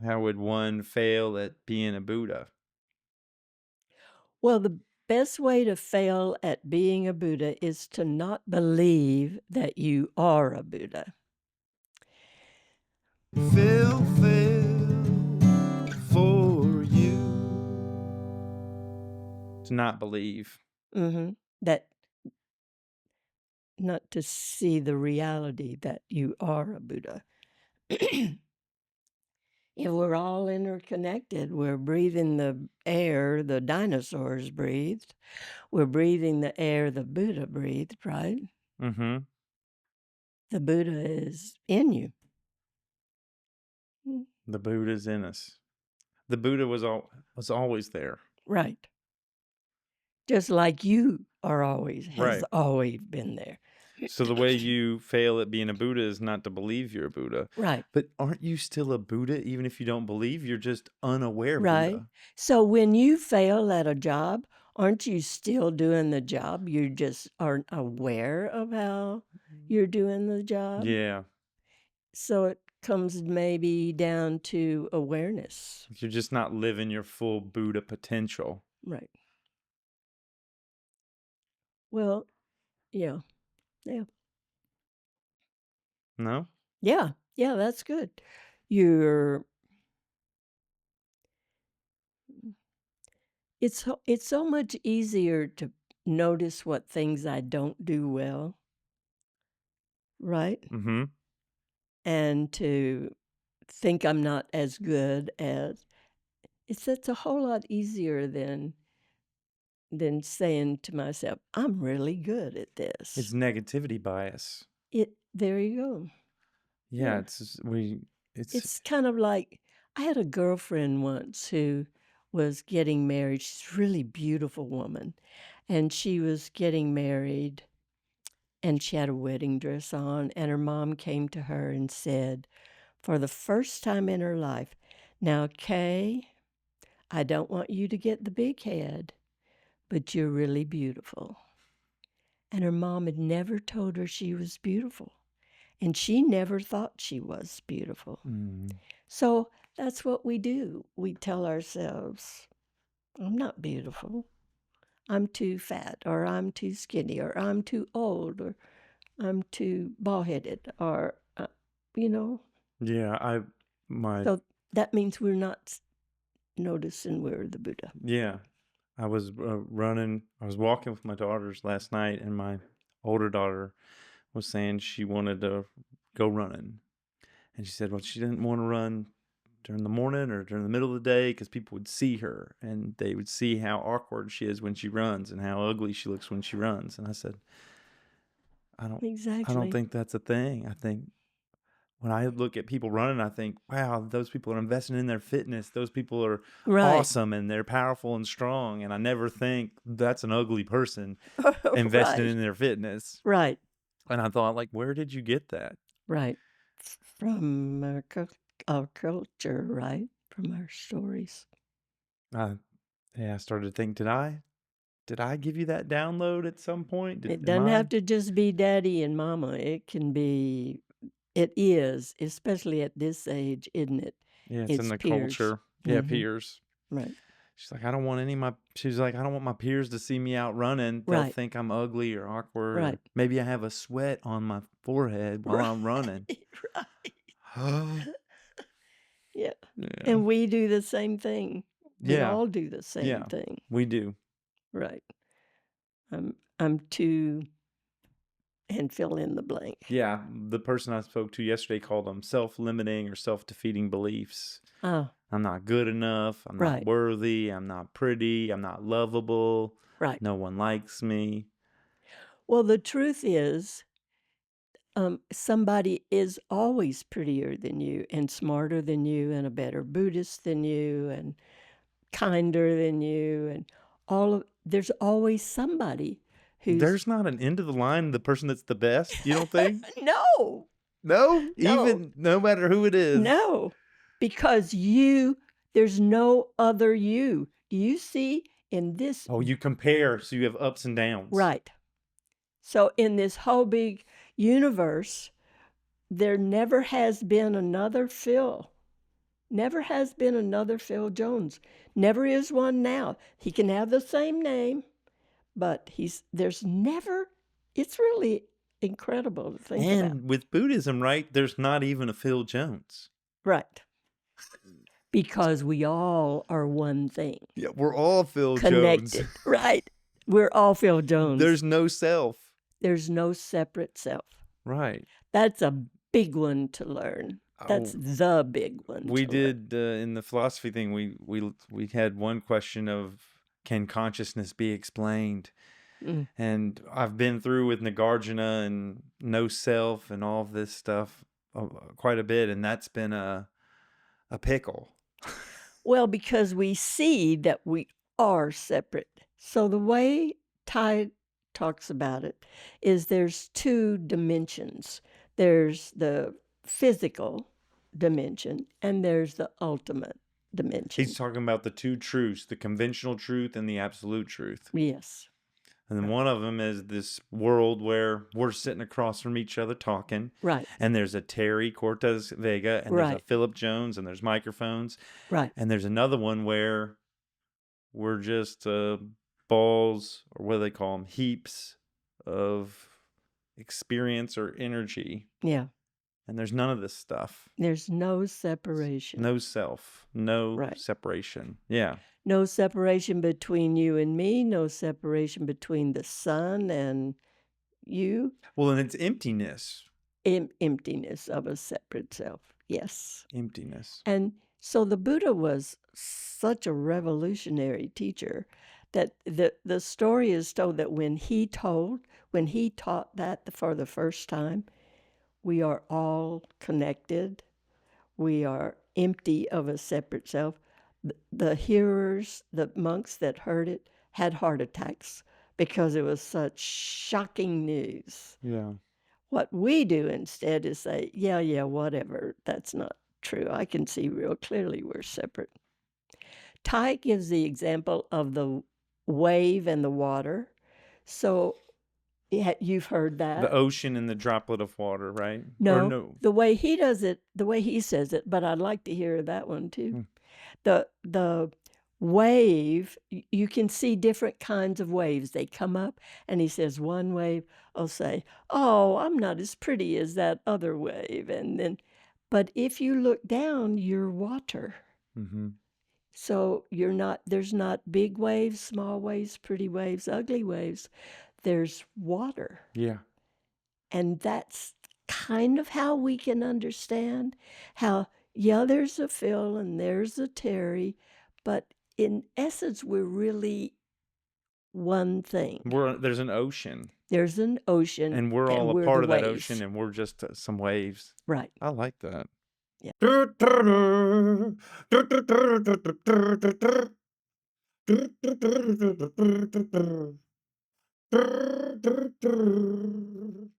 How would one fail at being a Buddha? Well, the best way to fail at being a Buddha is to not believe that you are a Buddha. Fail for you. To not believe. That not to see the reality that you are a Buddha. If we're all interconnected, we're breathing the air the dinosaurs breathed. We're breathing the air the Buddha breathed, right? Mm-hmm. The Buddha is in you. The Buddha's in us. The Buddha was always there. Right. Just like you has Right. always been there. So the way you fail at being a Buddha is not to believe you're a Buddha. Right. But aren't you still a Buddha even if you don't believe? You're just unaware Right. Buddha. So when you fail at a job, aren't you still doing the job? You just aren't aware of how you're doing the job. Yeah. So it comes maybe down to awareness. You're just not living your full Buddha potential. Right. Well, yeah. Yeah. No? Yeah. Yeah, that's good. It's so much easier to notice what things I don't do well, right? Mm-hmm. And to think I'm not as good as it's a whole lot easier than saying to myself, I'm really good at It's this. negativity bias. There you go. Yeah, Yeah. it's It's kind of like I had a girlfriend once who was getting married. She's a really beautiful woman. And she was getting married and she had a wedding dress on. And her mom came to her and said, for the first time in her life, now, Kay, I don't want you to get the big head, but you're really beautiful. And her mom had never told her she was beautiful. And she never thought she was beautiful. So that's what we do. We tell ourselves, I'm not beautiful. I'm too fat, or I'm too skinny, or I'm too old, or I'm too bald-headed, or, yeah, So that means we're not noticing we're the Buddha. yeah. I was walking with my daughters last night, and my older daughter was saying she wanted to go running. And she said, well, she didn't want to run during the morning or during the middle of the day because people would see her and they would see how awkward she is when she runs and how ugly she looks when she runs. And I said, I don't Exactly. think that's a thing. I think when I look at people running, I think, wow, those people are investing in their fitness. Those people are Right. awesome and they're powerful and strong. And I never think that's an ugly person investing in their fitness. Right. And I thought, like, where did you get that? Right. From our culture, right? From our stories. Yeah, I started to think, did I give you that download at some point? It Am doesn't I? have to just be daddy and mama. It is, especially at this age, isn't it? Yeah, it's in It's the peers. culture. Yeah, peers. Right. She's like, I don't want my peers to see me out running. They'll Right. think I'm ugly or awkward. Right. Or maybe I have a sweat on my forehead while I'm running. Right. Yeah. Yeah. And we do the same thing. We Yeah. all do the same Yeah. thing. We do. Right. I'm too, and fill in the blank. Yeah. The person I spoke to yesterday called them self-limiting or self-defeating beliefs. Oh, I'm not good enough. I'm not right. worthy. I'm not pretty. I'm not lovable. Right. No one likes me. Well, the truth is, somebody is always prettier than you and smarter than you and a better Buddhist than you and kinder than you and there's always somebody who's There's not an end of the line, the person that's the best, you don't think? no, No? no, Even no matter who it is. no, because there's no other you. Do you see in this? Oh, you compare, so you have ups and downs. Right. So in this whole big universe, there never has been another Phil. Never has been another Phil Jones. Never is one now. He can have the same name, but there's never, it's really incredible to think about. And with Buddhism, right, there's not even a Phil Jones. Right. Because we all are one thing. Yeah, we're all Phil Jones. Connected. Right. We're all Phil Jones. There's no self. There's no separate self. Right. That's a big one to learn. That's Oh, the big one we to learn. did in the philosophy thing. We had one question of, can consciousness be explained? Mm. And I've been through with Nagarjuna and no self and all of this stuff quite a bit, and that's been a pickle. Well, because we see that we are separate. So the way Thich talks about it is there's two dimensions. There's the physical dimension and there's the ultimate dimension. He's talking about the two truths, the conventional truth and the absolute truth. Yes. And then one of them is this world where we're sitting across from each other talking. Right. And there's a Terry Cortes Vega, and there's a Right. Philip Jones, and there's microphones. Right. And there's another one where we're just balls, or what do they call them? Heaps of experience or energy. Yeah. And there's none of this stuff. There's no separation. No self, no Right. separation. Yeah. No separation between you and me, no separation between the sun and you. Well, and it's emptiness. Emptiness of a separate self. Yes. Emptiness. And so the Buddha was such a revolutionary teacher that the story is told that when he taught that for the first time, we are all connected. We are empty of a separate self. The hearers, the monks that heard it, had heart attacks because it was such shocking news. Yeah. What we do instead is say, yeah, whatever. That's not true. I can see real clearly we're separate. Thich gives the example of the wave and the water. So you've heard that. The ocean and the droplet of water, right? No, Or no. the way he does it, the way he says it, but I'd like to hear that one too. The wave, you can see different kinds of waves. They come up, and he says one wave will say, "Oh, I'm not as pretty as that other wave," and then, but if you look down, you're water. Mm-hmm. So there's not big waves, small waves, pretty waves, ugly waves. There's water. Yeah. And that's kind of how we can understand how, yeah, there's a Phil and there's a Terry, but in essence, we're really one thing. There's an ocean. There's an ocean. And we're all a part of that ocean, and we're just some waves. Right. I like that. Yeah.